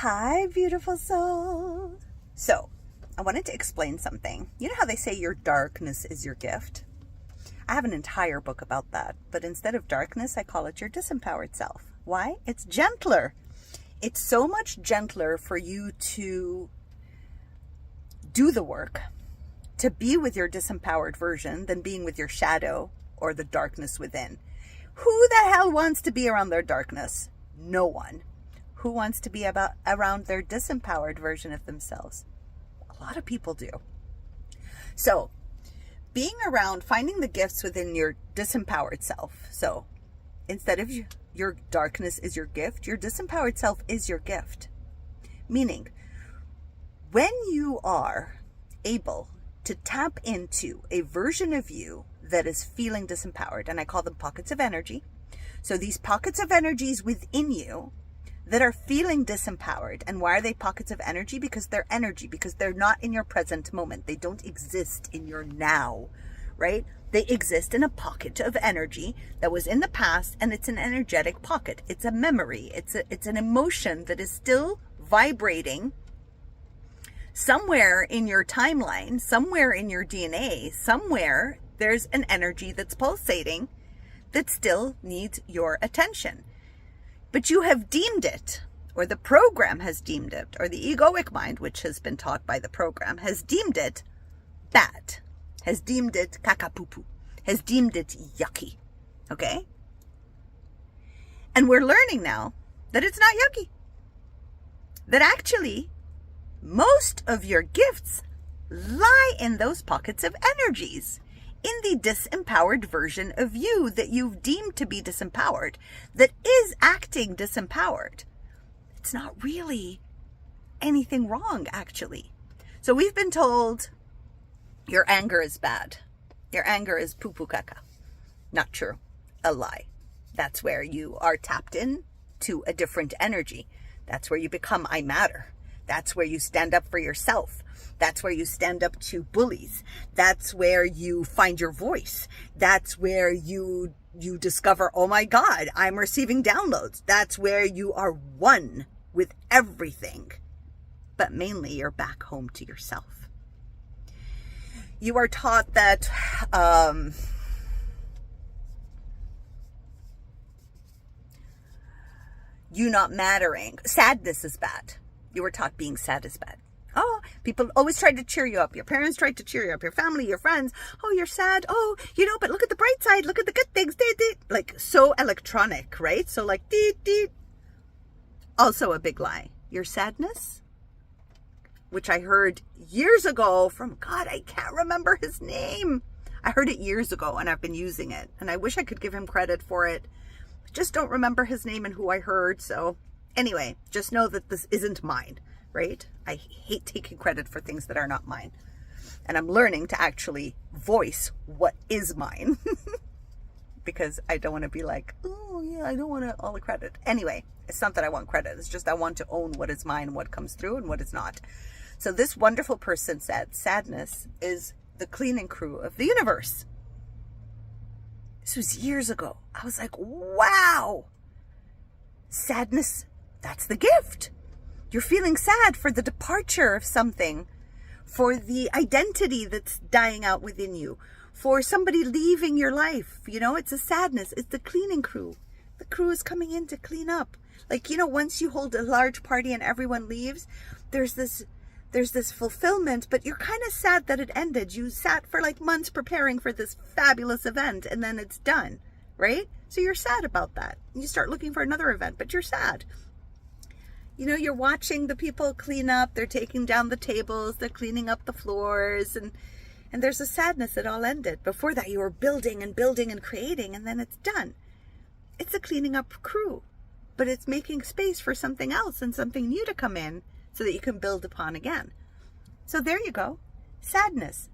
Hi, beautiful soul. So, I wanted to explain something. You know how they say your darkness is your gift? I have an entire book about that, but instead of darkness, I call it your disempowered self. Why? It's gentler. It's so much gentler for you to do the work, to be with your disempowered version than being with your shadow or the darkness within. Who the hell wants to be around their darkness? No one. Who wants to be around their disempowered version of themselves? A lot of people do. So, being around, finding the gifts within your disempowered self. So, instead of your darkness is your gift, your disempowered self is your gift. Meaning, when you are able to tap into a version of you that is feeling disempowered, and I call them pockets of energy. So these pockets of energies within you that are feeling disempowered. And why are they pockets of energy? Because they're energy, because they're not in your present moment. They don't exist in your now, right? They exist in a pocket of energy that was in the past, and it's an energetic pocket. It's a memory. It's an emotion that is still vibrating somewhere in your timeline, somewhere in your DNA, somewhere there's an energy that's pulsating that still needs your attention. But you have deemed it, or the program has deemed it, or the egoic mind, which has been taught by the program, has deemed it bad, has deemed it kakapupu, has deemed it yucky, okay? And we're learning now that it's not yucky. That actually, most of your gifts lie in those pockets of energies, in the disempowered version of you that you've deemed to be disempowered, that is acting disempowered. It's not really anything wrong, actually. So we've been told your anger is bad. Your anger is poo-poo caca. Not true. A lie. That's where you are tapped in to a different energy. That's where you become I matter. That's where you stand up for yourself. That's where you stand up to bullies. That's where you find your voice. That's where you discover, oh my God, I'm receiving downloads. That's where you are one with everything. But mainly you're back home to yourself. You are taught that you not mattering. Sadness is bad. You were taught being sad is bad. Oh, people always tried to cheer you up. Your parents tried to cheer you up. Your family, your friends. Oh, you're sad. Oh, but look at the bright side. Look at the good things. Like so electronic, right? So like, also a big lie. Your sadness, which I heard years ago from, God, I can't remember his name. I heard it years ago and I've been using it. And I wish I could give him credit for it. I just don't remember his name and who I heard. So anyway, just know that this isn't mine, right? I hate taking credit for things that are not mine. And I'm learning to actually voice what is mine. Because I don't want to be like, oh yeah, I don't want all the credit. Anyway, it's not that I want credit. It's just I want to own what is mine, what comes through and what is not. So this wonderful person said, sadness is the cleaning crew of the universe. This was years ago. I was like, wow. Sadness, that's the gift. You're feeling sad for the departure of something, for the identity that's dying out within you, for somebody leaving your life. It's a sadness. It's the cleaning crew. The crew is coming in to clean up. Like, once you hold a large party and everyone leaves, there's this fulfillment, but you're kind of sad that it ended. You sat for like months preparing for this fabulous event and then it's done, right? So you're sad about that. You start looking for another event, but you're sad. You're watching the people clean up. They're taking down the tables. They're cleaning up the floors. And there's a sadness that all ended. Before that, you were building and building and creating, and then it's done. It's a cleaning up crew. But it's making space for something else and something new to come in so that you can build upon again. So there you go. Sadness.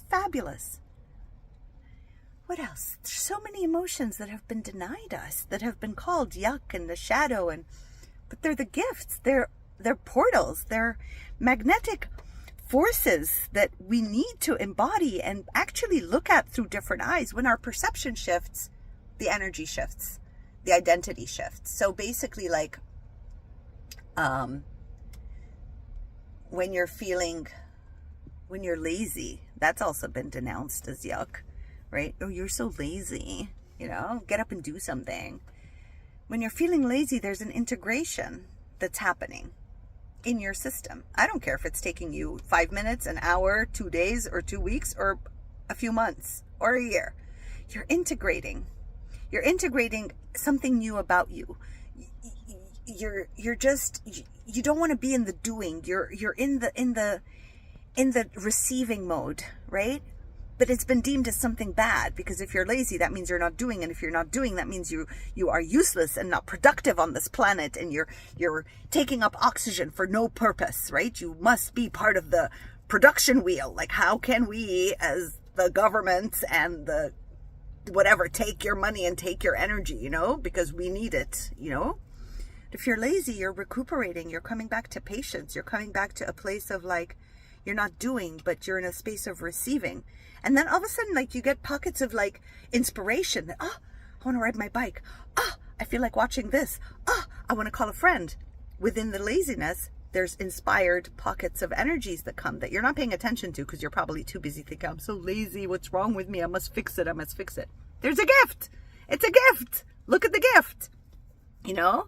Fabulous. What else? There's so many emotions that have been denied us, that have been called yuck and the shadow, but they're the gifts. They're portals. They're magnetic forces that we need to embody and actually look at through different eyes. When our perception shifts, the energy shifts, the identity shifts. So basically, like, When you're lazy, that's also been denounced as yuck, right? Oh, you're so lazy, get up and do something. When you're feeling lazy, there's an integration that's happening in your system. I don't care if it's taking you 5 minutes, an hour, 2 days, or 2 weeks, or a few months, or a year. You're integrating something new about you. You don't want to be in the doing. You're in the receiving mode, right? But it's been deemed as something bad, because if you're lazy, that means you're not doing, and if you're not doing, that means you are useless and not productive on this planet, and you're taking up oxygen for no purpose, right? You must be part of the production wheel. Like, how can we, as the government and the whatever, take your money and take your energy, because we need it, If you're lazy, you're recuperating, you're coming back to patience, you're coming back to a place of like, you're not doing, but you're in a space of receiving. And then all of a sudden, like, you get pockets of like inspiration. I want to ride my bike. I feel like watching this. I want to call a friend. Within the laziness, there's inspired pockets of energies that come that you're not paying attention to, because you're probably too busy thinking, I'm so lazy. What's wrong with me? I must fix it. There's a gift. It's a gift. Look at the gift.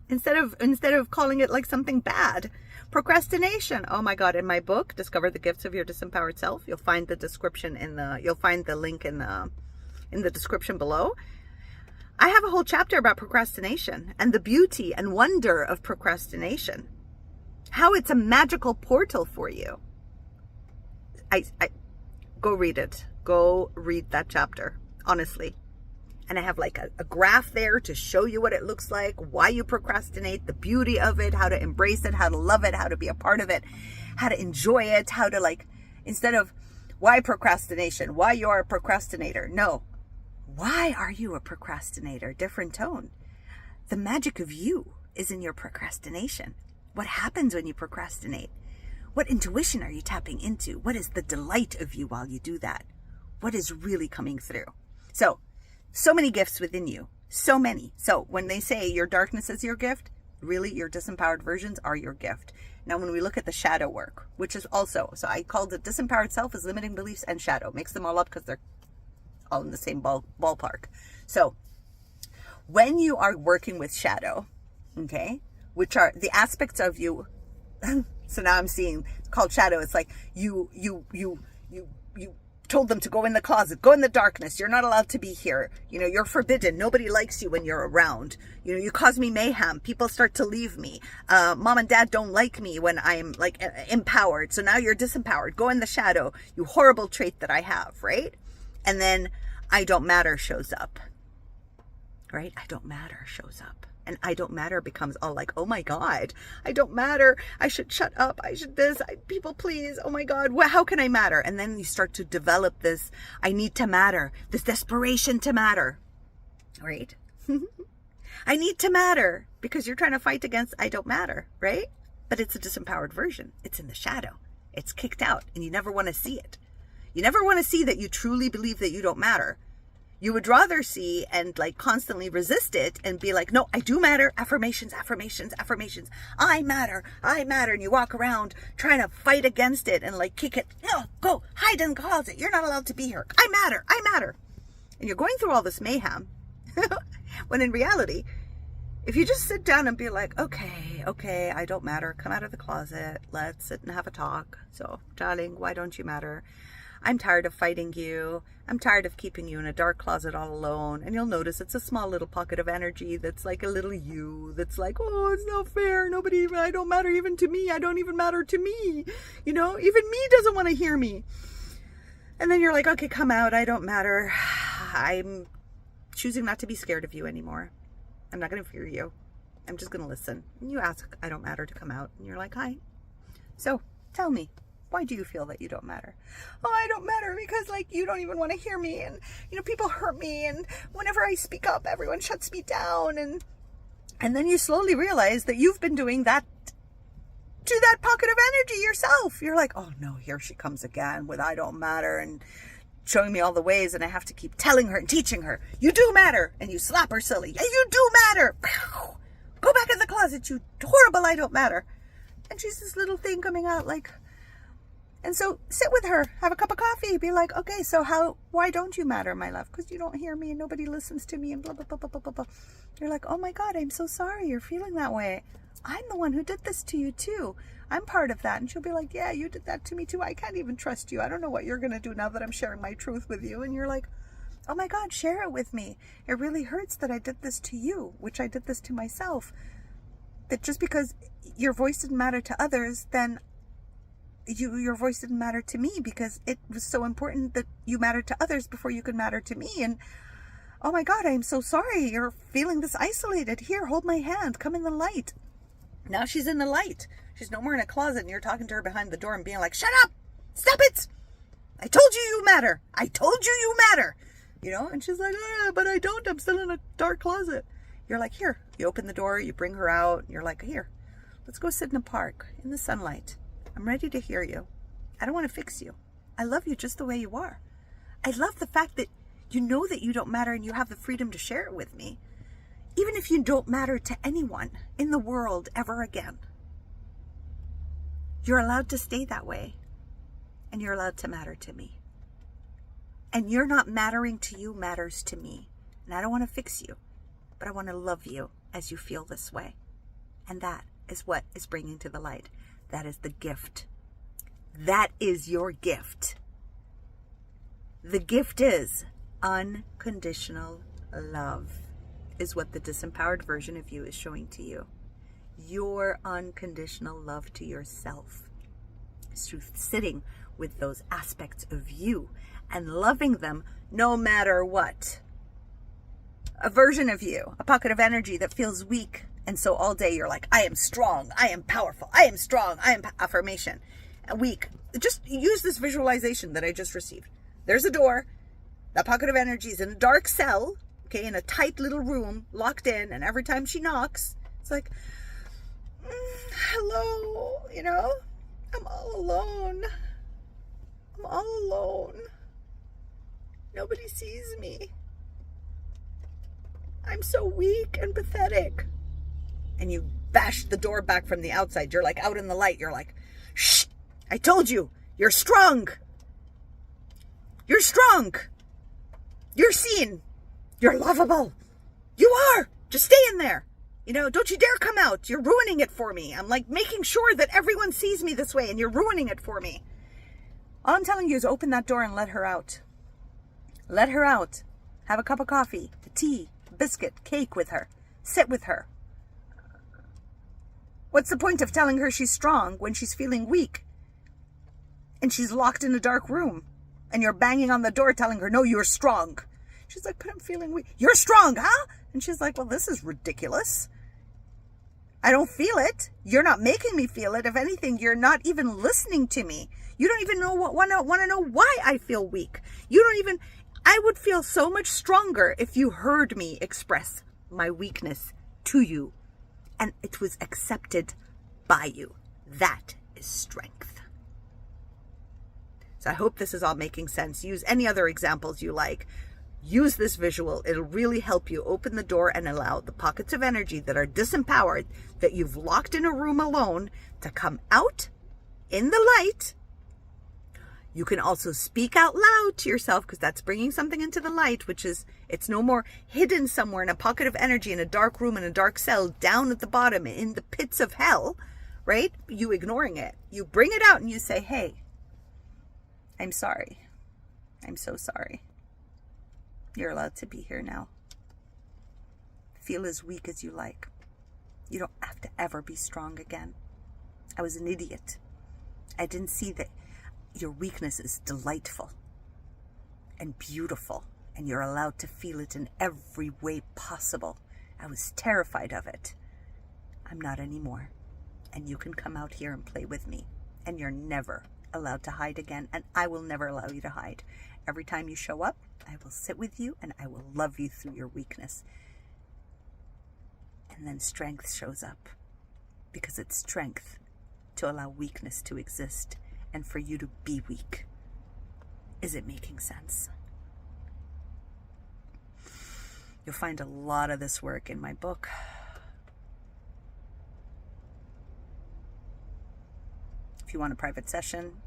Instead of calling it like something bad. Procrastination. Oh my God. In my book, Discover the Gifts of Your Disempowered Self, you'll find the description you'll find the link in the description below. I have a whole chapter about procrastination and the beauty and wonder of procrastination. How it's a magical portal for you. I go read it. Go read that chapter. Honestly. And I have like a graph there to show you what it looks like, why you procrastinate, the beauty of it, how to embrace it, how to love it, how to be a part of it, how to enjoy it, how to instead of why procrastination, why you're a procrastinator. No, why are you a procrastinator? Different tone. The magic of you is in your procrastination. What happens when you procrastinate? What intuition are you tapping into? What is the delight of you while you do that? What is really coming through? So many gifts within you. So many. So when they say your darkness is your gift, really your disempowered versions are your gift. Now, when we look at the shadow work, which is also, so I called it disempowered self as limiting beliefs and shadow. Mix them all up because they're all in the same ballpark. So when you are working with shadow, okay, which are the aspects of you. So now I'm seeing, it's called shadow. It's like you told them to go in the closet, go in the darkness. You're not allowed to be here. You're forbidden. Nobody likes you when you're around. You cause me mayhem. People start to leave me. Mom and dad don't like me when I'm like empowered. So now you're disempowered. Go in the shadow. You horrible trait that I have, right? And then I don't matter shows up, right? I don't matter shows up. And I don't matter becomes all like, oh my God, I don't matter. I should shut up. I should this. People please. Oh my God. How can I matter? And then you start to develop this, I need to matter, this desperation to matter, right? I need to matter because you're trying to fight against I don't matter, right? But it's a disempowered version. It's in the shadow. It's kicked out and you never want to see it. You never want to see that you truly believe that you don't matter. You would rather see and like constantly resist it and be like, no, I do matter. Affirmations, affirmations, affirmations. I matter. I matter. And you walk around trying to fight against it and like kick it. No, go hide in the closet. You're not allowed to be here. I matter. I matter. And you're going through all this mayhem. When in reality, if you just sit down and be like, okay, I don't matter. Come out of the closet. Let's sit and have a talk. So, darling, why don't you matter? I'm tired of fighting you. I'm tired of keeping you in a dark closet all alone. And you'll notice it's a small little pocket of energy that's like a little you that's like, oh, it's not fair. I don't matter even to me. I don't even matter to me. Even me doesn't want to hear me. And then you're like, okay, come out. I don't matter. I'm choosing not to be scared of you anymore. I'm not going to fear you. I'm just going to listen. And you ask, I don't matter, to come out. And you're like, hi. So tell me. Why do you feel that you don't matter? Oh, I don't matter because you don't even want to hear me. And, people hurt me. And whenever I speak up, everyone shuts me down. And then you slowly realize that you've been doing that to that pocket of energy yourself. You're like, oh no, here she comes again with I don't matter and showing me all the ways. And I have to keep telling her and teaching her, you do matter. And you slap her silly. Yeah, you do matter. Go back in the closet, you horrible I don't matter. And she's this little thing coming out like, and so sit with her, have a cup of coffee, be like, okay, so why don't you matter, my love? Because you don't hear me and nobody listens to me and blah, blah, blah, blah, blah, blah. You're like, oh my God, I'm so sorry you're feeling that way. I'm the one who did this to you too. I'm part of that. And she'll be like, yeah, you did that to me too. I can't even trust you. I don't know what you're going to do now that I'm sharing my truth with you. And you're like, oh my God, share it with me. It really hurts that I did this to you, which I did this to myself. That just because your voice didn't matter to others, then your voice didn't matter to me, because it was so important that you mattered to others before you could matter to me. And oh my God, I am so sorry you're feeling this isolated. Here, hold my hand. Come in the light. Now she's in the light. She's no more in a closet and you're talking to her behind the door and being like, shut up! Stop it! I told you you matter. I told you you matter. You know, and she's like, but I don't. I'm still in a dark closet. You're like, here. You open the door, you bring her out. And you're like, here, let's go sit in a park in the sunlight. I'm ready to hear you. I don't want to fix you. I love you just the way you are. I love the fact that you know that you don't matter and you have the freedom to share it with me. Even if you don't matter to anyone in the world ever again. You're allowed to stay that way. And you're allowed to matter to me. And you're not mattering to you matters to me. And I don't want to fix you. But I want to love you as you feel this way. And that is what is bringing to the light. That is the gift. That is your gift. The gift is unconditional love, is what the disempowered version of you is showing to you. Your unconditional love to yourself. It's through sitting with those aspects of you and loving them no matter what. A version of you, a pocket of energy that feels weak. And so all day you're like, I am strong, I am powerful, I am strong, I am affirmation. Weak. Just use this visualization that I just received. There's a door. That pocket of energy is in a dark cell, okay, in a tight little room, locked in. And every time she knocks, it's like, hello, you know, I'm all alone. I'm all alone. Nobody sees me. I'm so weak and pathetic. And you bash the door back from the outside. You're like out in the light. You're like, shh, I told you, you're strong. You're strong. You're seen. You're lovable. You are. Just stay in there. You know, don't you dare come out. You're ruining it for me. I'm like making sure that everyone sees me this way and you're ruining it for me. All I'm telling you is open that door and let her out. Let her out. Have a cup of coffee, a tea, a biscuit, cake with her. Sit with her. What's the point of telling her she's strong when she's feeling weak? And she's locked in a dark room. And you're banging on the door telling her, no, you're strong. She's like, but I'm feeling weak. You're strong, huh? And she's like, well, this is ridiculous. I don't feel it. You're not making me feel it. If anything, you're not even listening to me. You don't even want to know why I feel weak. I would feel so much stronger if you heard me express my weakness to you. And it was accepted by you. That is strength. So I hope this is all making sense. Use any other examples you like. Use this visual. It'll really help you open the door and allow the pockets of energy that are disempowered, that you've locked in a room alone, to come out in the light. You can also speak out loud to yourself, because that's bringing something into the light, which is, it's no more hidden somewhere in a pocket of energy in a dark room, in a dark cell, down at the bottom in the pits of hell, right? You ignoring it. You bring it out and you say, hey, I'm sorry. I'm so sorry. You're allowed to be here now. Feel as weak as you like. You don't have to ever be strong again. I was an idiot. I didn't see that your weakness is delightful and beautiful, and you're allowed to feel it in every way possible. I was terrified of it. I'm not anymore. And you can come out here and play with me. And you're never allowed to hide again, and I will never allow you to hide. Every time you show up, I will sit with you and I will love you through your weakness. And then strength shows up, because it's strength to allow weakness to exist and for you to be weak. Is it making sense? You'll find a lot of this work in my book. If you want a private session,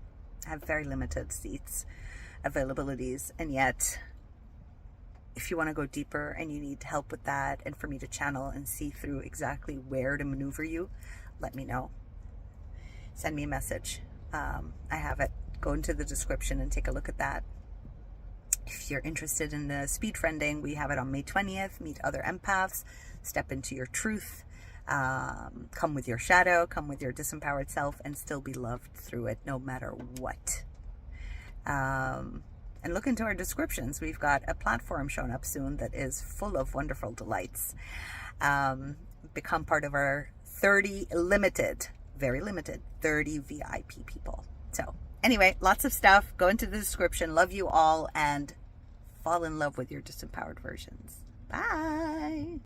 I have very limited seats availabilities, and yet if you want to go deeper and you need help with that and for me to channel and see through exactly where to maneuver you, let me know. Send me a message. I have it. Go into the description and take a look at that. If you're interested in the speed friending, we have it on May 20th. Meet other empaths, step into your truth, come with your shadow, come with your disempowered self, and still be loved through it no matter what. And look into our descriptions. We've got a platform showing up soon that is full of wonderful delights. Become part of our 30 limited, very limited, 30 VIP people. So anyway, lots of stuff. Go into the description. Love you all and fall in love with your disempowered versions. Bye.